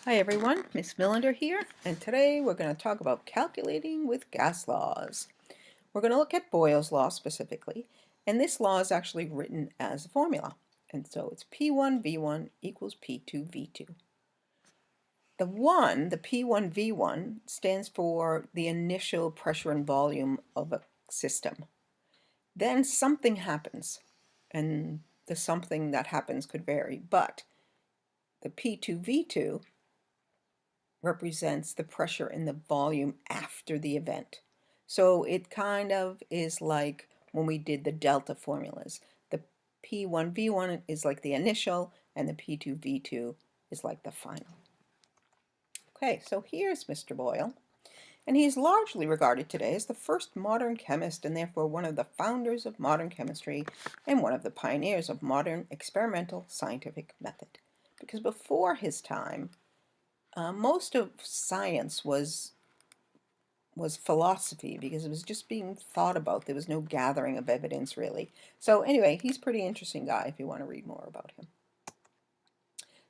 Hi everyone, Miss Millender here, and today we're going to talk about calculating with gas laws. We're going to look at Boyle's law specifically, and this law is actually written as a formula. And so it's P1V1 equals P2V2. The P1V1, stands for the initial pressure and volume of a system. Then something happens, and the something that happens could vary, but the P2V2 represents the pressure and the volume after the event. So it kind of is like when we did the delta formulas. The P1V1 is like the initial and the P2V2 is like the final. Okay, so here's Mr. Boyle, and he's largely regarded today as the first modern chemist and therefore one of the founders of modern chemistry and one of the pioneers of modern experimental scientific method. Because before his time, most of science was philosophy because it was just being thought about. There was no gathering of evidence really. So anyway, he's a pretty interesting guy if you want to read more about him.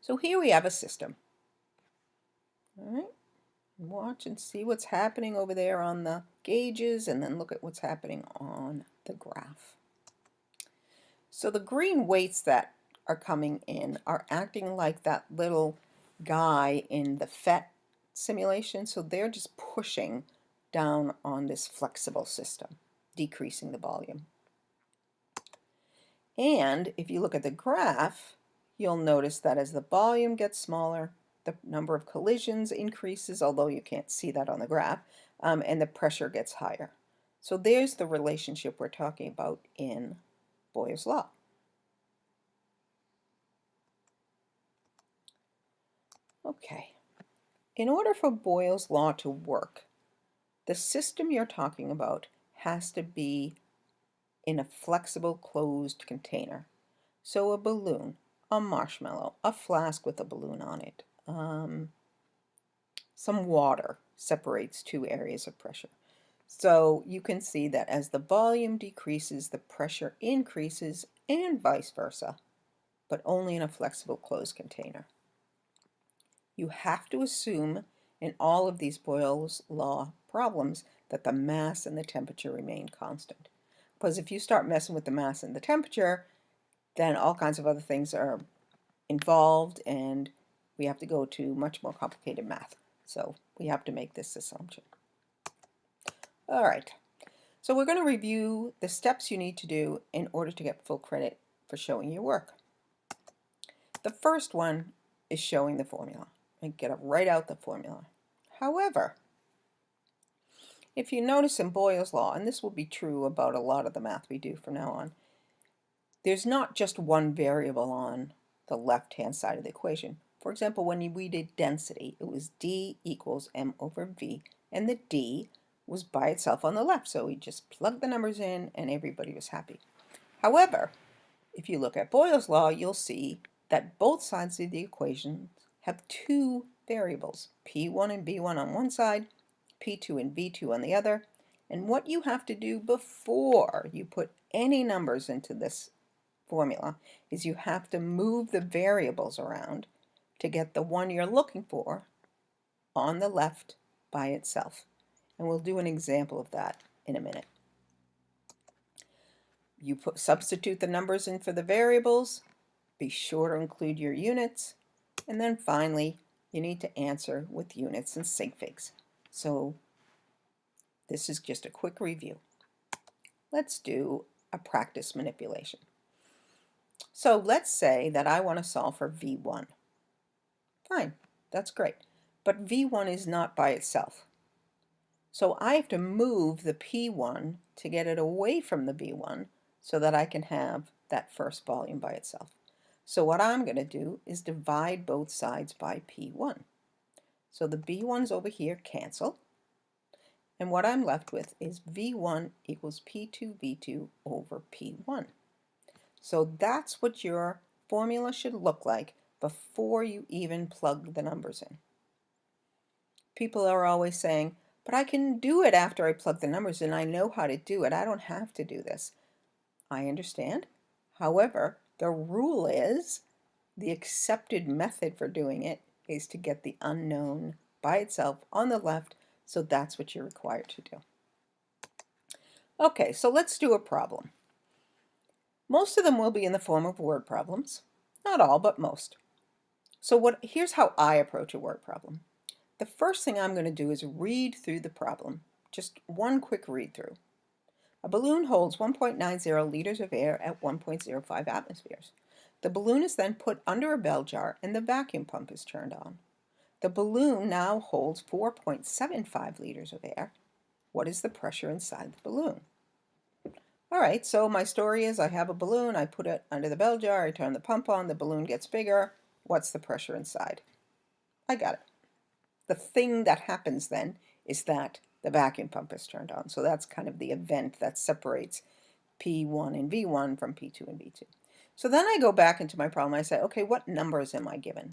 So here we have a system. All right, watch and see what's happening over there on the gauges and then look at what's happening on the graph. So the green weights that are coming in are acting like that little guy in the FET simulation. So they're just pushing down on this flexible system, decreasing the volume. And if you look at the graph, you'll notice that as the volume gets smaller, the number of collisions increases, although you can't see that on the graph, and the pressure gets higher. So there's the relationship we're talking about in Boyle's law. Okay, in order for Boyle's law to work, the system you're talking about has to be in a flexible closed container. So a balloon, a marshmallow, a flask with a balloon on it, some water separates two areas of pressure. So you can see that as the volume decreases, the pressure increases and vice versa, but only in a flexible closed container. You have to assume in all of these Boyle's law problems that the mass and the temperature remain constant. Because if you start messing with the mass and the temperature, then all kinds of other things are involved and we have to go to much more complicated math. So we have to make this assumption. All right, so we're going to review the steps you need to do in order to get full credit for showing your work. The first one is showing the formula. And get it right out the formula. However, if you notice in Boyle's law, and this will be true about a lot of the math we do from now on, there's not just one variable on the left-hand side of the equation. For example, when we did density, it was D equals M over V, and the D was by itself on the left, so we just plugged the numbers in and everybody was happy. However, if you look at Boyle's law, you'll see that both sides of the equation have two variables, P1 and B1 on one side, P2 and V2 on the other, and what you have to do before you put any numbers into this formula is you have to move the variables around to get the one you're looking for on the left by itself. And we'll do an example of that in a minute. You substitute the numbers in for the variables, be sure to include your units, and then finally you need to answer with units and sig figs. So this is just a quick review. Let's do a practice manipulation. So let's say that I want to solve for V1. Fine, that's great. But V1 is not by itself. So I have to move the P1 to get it away from the V1 so that I can have that first volume by itself. So what I'm going to do is divide both sides by P1. So the B1s over here cancel. And what I'm left with is V1 equals P2V2 over P1. So that's what your formula should look like before you even plug the numbers in. People are always saying, but I can do it after I plug the numbers in. I know how to do it. I don't have to do this. I understand. However, the rule is the accepted method for doing it is to get the unknown by itself on the left, so that's what you're required to do. Okay, so let's do a problem. Most of them will be in the form of word problems. Not all, but most. So here's how I approach a word problem. The first thing I'm going to do is read through the problem. Just one quick read through. A balloon holds 1.90 liters of air at 1.05 atmospheres. The balloon is then put under a bell jar and the vacuum pump is turned on. The balloon now holds 4.75 liters of air. What is the pressure inside the balloon? All right, so my story is I have a balloon, I put it under the bell jar, I turn the pump on, the balloon gets bigger. What's the pressure inside? I got it. The thing that happens then is that the vacuum pump is turned on. So that's kind of the event that separates P1 and V1 from P2 and V2. So then I go back into my problem. I say, okay, what numbers am I given?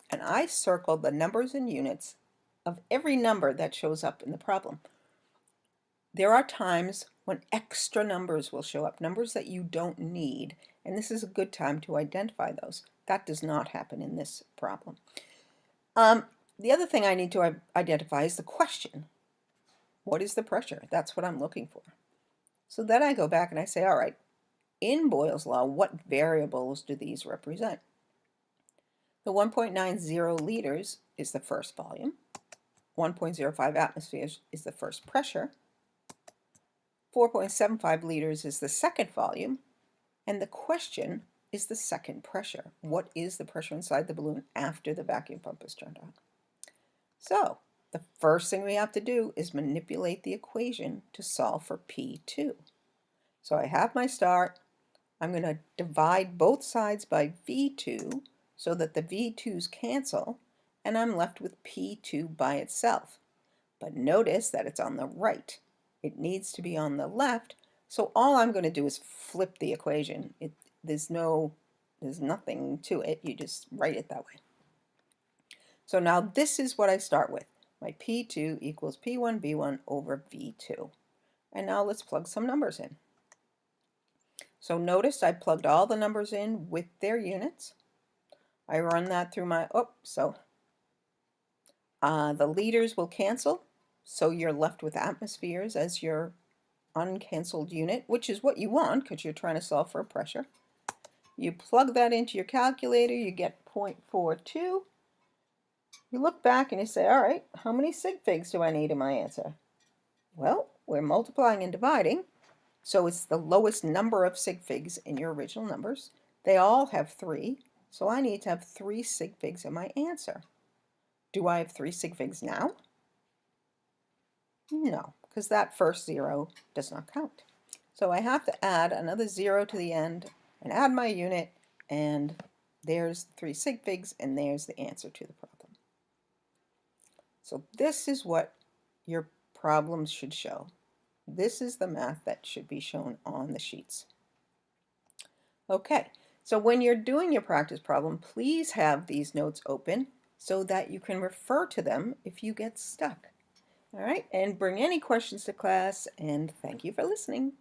And I circled the numbers and units of every number that shows up in the problem. There are times when extra numbers will show up, numbers that you don't need, and this is a good time to identify those. That does not happen in this problem. The other thing I need to identify is the question. What is the pressure? That's what I'm looking for. So then I go back and I say, all right, in Boyle's law, what variables do these represent? The 1.90 liters is the first volume. 1.05 atmospheres is the first pressure. 4.75 liters is the second volume. And the question is the second pressure. What is the pressure inside the balloon after the vacuum pump is turned on? So the first thing we have to do is manipulate the equation to solve for P2. So I have my start. I'm going to divide both sides by V2 so that the V2's cancel, and I'm left with P2 by itself. But notice that it's on the right. It needs to be on the left, so all I'm going to do is flip the equation. There's nothing to it. You just write it that way. So now this is what I start with. My P2 equals P1 V1 over V2. And now let's plug some numbers in. So notice I plugged all the numbers in with their units. I run that through my, the liters will cancel. So you're left with atmospheres as your uncanceled unit, which is what you want because you're trying to solve for a pressure. You plug that into your calculator, you get 0.42. You look back and you say, all right, how many sig figs do I need in my answer? Well, we're multiplying and dividing, so it's the lowest number of sig figs in your original numbers. They all have 3, so I need to have 3 sig figs in my answer. Do I have 3 sig figs now? No, because that first 0 does not count. So I have to add another 0 to the end and add my unit, and there's 3 sig figs, and there's the answer to the problem. So this is what your problems should show. This is the math that should be shown on the sheets. Okay, so when you're doing your practice problem, please have these notes open so that you can refer to them if you get stuck. All right, and bring any questions to class, and thank you for listening.